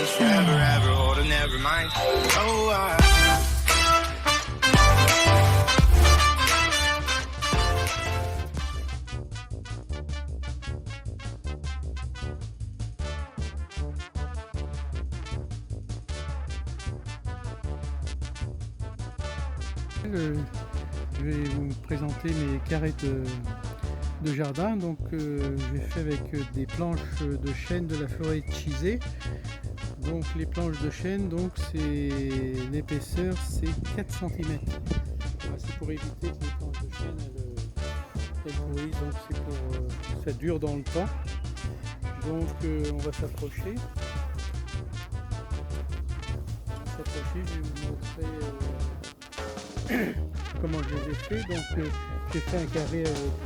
was forever, ever, or never mind. Oh, Je vais vous présenter mes carrés de jardin. Donc j'ai fait avec des planches de chêne de la forêt de Chizé. Donc les planches de chêne, donc c'est l'épaisseur c'est 4 cm. Voilà, c'est pour éviter que les planches de chêne elles pourrissent, donc c'est pour ça dure dans le temps. Donc on va s'approcher. Je vais vous montrer comment je les ai fait. Donc j'ai fait un carré avec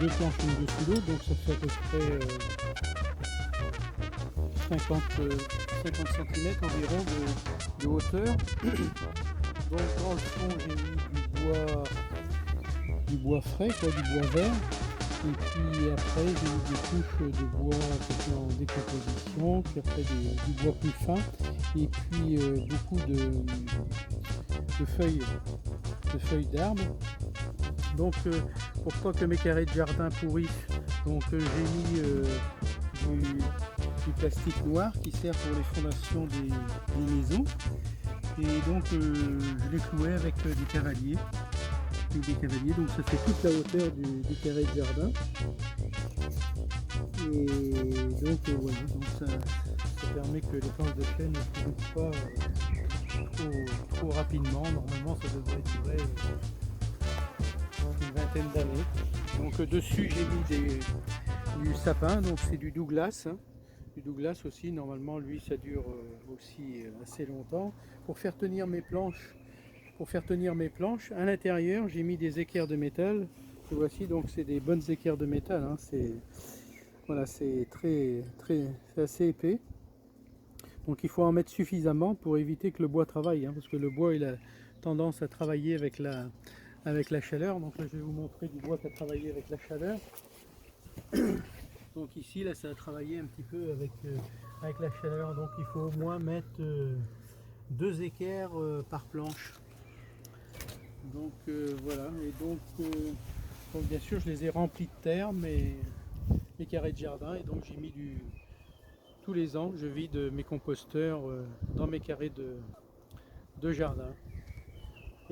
deux planches une dessus l'autre, donc ça fait à peu près 50 cm environ de hauteur. Donc dans le fond j'ai mis du bois frais, quoi, du bois vert. Et puis après j'ai mis des couches de bois qui étaient en décomposition, puis après du bois plus fin, et puis beaucoup de feuilles d'arbres. Donc pour pas que mes carrés de jardin pourrissent, donc j'ai mis du plastique noir qui sert pour les fondations des maisons. Et donc je les clouais avec des cavaliers. Donc ça fait toute la hauteur du carré de jardin. Et donc voilà, donc ça permet que les planches de chêne ne pourrissent pas trop rapidement. Normalement ça devrait durer une vingtaine d'années. Donc dessus j'ai mis du sapin, donc c'est du Douglas. Du Douglas aussi, normalement lui ça dure aussi assez longtemps. Pour faire tenir mes planches, à l'intérieur j'ai mis des équerres de métal. Et voici, donc c'est des bonnes équerres de métal, hein. Voilà, c'est assez épais. Donc il faut en mettre suffisamment pour éviter que le bois travaille, hein, parce que le bois il a tendance à travailler avec la chaleur. Donc là je vais vous montrer du bois qui a travaillé avec la chaleur. Donc ici là ça a travaillé un petit peu avec la chaleur, donc il faut au moins mettre 2 équerres par planche. Donc voilà, et donc bien sûr je les ai remplis de terre, mes carrés de jardin, et donc j'ai mis tous les ans je vide mes composteurs dans mes carrés de jardin.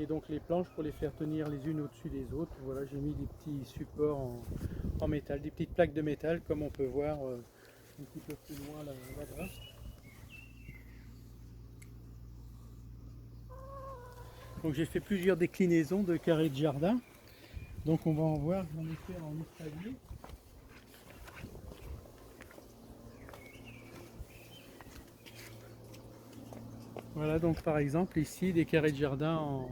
Et donc les planches, pour les faire tenir les unes au-dessus des autres, voilà, j'ai mis des petits supports en métal, des petites plaques de métal comme on peut voir un petit peu plus loin là-bas. Donc j'ai fait plusieurs déclinaisons de carrés de jardin. Donc on va en voir, j'en ai fait en escalier. Voilà, donc par exemple ici des carrés de jardin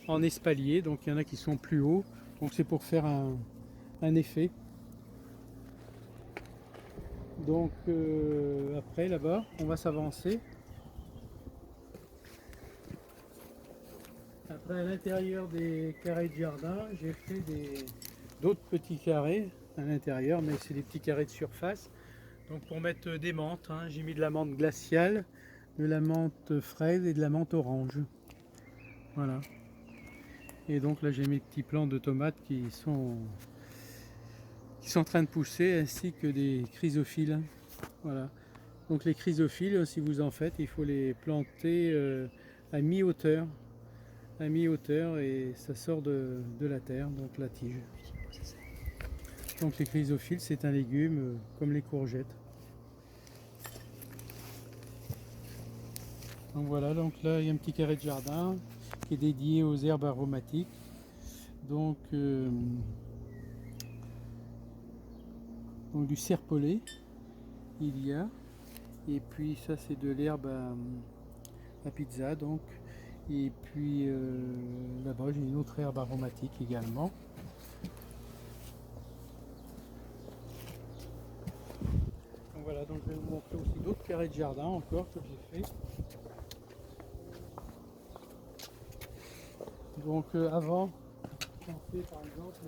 en espalier, donc il y en a qui sont plus hauts, donc c'est pour faire un effet. Donc après là-bas on va s'avancer. Après à l'intérieur des carrés de jardin j'ai fait d'autres petits carrés à l'intérieur, mais c'est des petits carrés de surface. Donc pour mettre des menthes, hein, j'ai mis de la menthe glaciale, de la menthe fraise et de la menthe orange. Voilà. Et donc là j'ai mes petits plants de tomates qui sont en train de pousser, ainsi que des chrysophiles. Voilà. Donc les chrysophiles, si vous en faites, il faut les planter à mi-hauteur. Et ça sort de la terre, donc la tige. Donc les chrysophiles, c'est un légume comme les courgettes. Donc voilà, donc là il y a un petit carré de jardin qui est dédié aux herbes aromatiques. Donc du serpolet il y a, et puis ça c'est de l'herbe à pizza, donc, et puis là-bas j'ai une autre herbe aromatique également. Donc voilà, donc je vais vous montrer aussi d'autres carrés de jardin encore que j'ai fait. Donc avant, on fait par exemple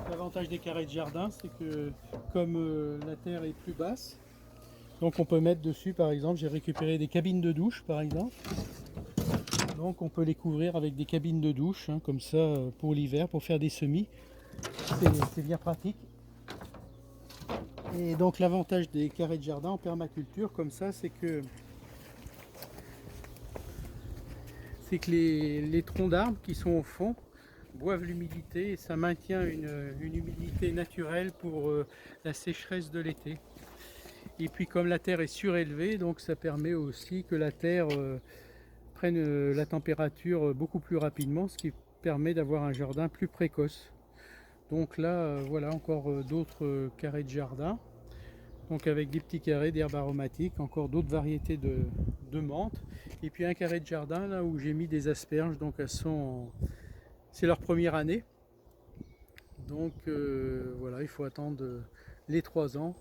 l'avantage des carrés de jardin, c'est que comme la terre est plus basse, Donc on peut mettre dessus, par exemple, j'ai récupéré des cabines de douche par exemple. Donc on peut les couvrir avec des cabines de douche, hein, comme ça pour l'hiver, pour faire des semis. C'est bien pratique. Et donc l'avantage des carrés de jardin en permaculture comme ça, c'est que les troncs d'arbres qui sont au fond boivent l'humidité et ça maintient une humidité naturelle pour la sécheresse de l'été. Et puis comme la terre est surélevée, donc ça permet aussi que la terre prenne la température beaucoup plus rapidement, ce qui permet d'avoir un jardin plus précoce. Donc là, voilà encore d'autres carrés de jardin. Donc avec des petits carrés d'herbes aromatiques, encore d'autres variétés de menthe. Et puis un carré de jardin là où j'ai mis des asperges, donc c'est leur première année. Donc voilà, il faut attendre les 3 ans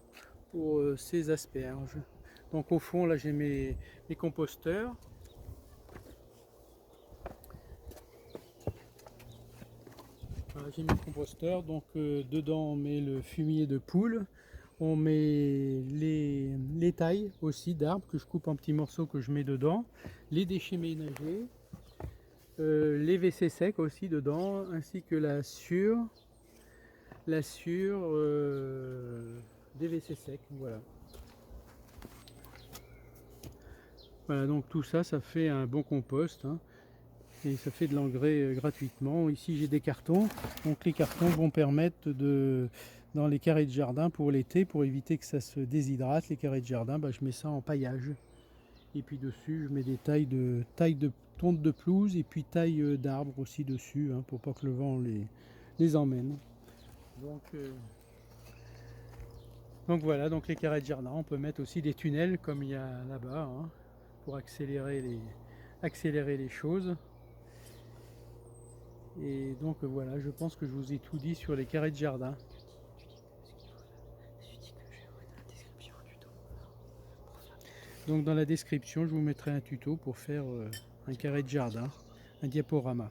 pour ces asperges. Donc au fond là j'ai mes composteurs. Voilà, j'ai mes composteurs, donc dedans on met le fumier de poule, on met les tailles aussi d'arbres que je coupe en petits morceaux que je mets dedans, les déchets ménagers, les WC secs aussi dedans, ainsi que la sûre des WC secs, voilà. Voilà, donc tout ça, ça fait un bon compost, hein, et ça fait de l'engrais gratuitement. Ici j'ai des cartons, donc les cartons vont permettre dans les carrés de jardin pour l'été, pour éviter que ça se déshydrate, les carrés de jardin, bah, je mets ça en paillage. Et puis dessus je mets des tailles de tonte de pelouse et puis tailles d'arbres aussi dessus, hein, pour pas que le vent les emmène. Donc voilà, donc les carrés de jardin, on peut mettre aussi des tunnels comme il y a là-bas, hein, pour accélérer les choses. Et donc voilà, je pense que je vous ai tout dit sur les carrés de jardin. Donc dans la description, je vous mettrai un tuto pour faire un carré de jardin, un diaporama.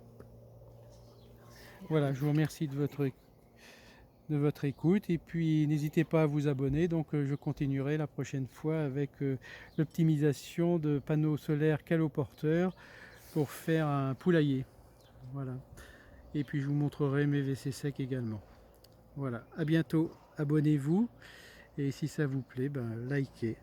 Voilà, je vous remercie de votre écoute et puis n'hésitez pas à vous abonner. Donc je continuerai la prochaine fois avec l'optimisation de panneaux solaires caloporteurs pour faire un poulailler. Voilà. Et puis je vous montrerai mes WC secs également. Voilà, à bientôt, abonnez-vous et si ça vous plaît, ben, likez.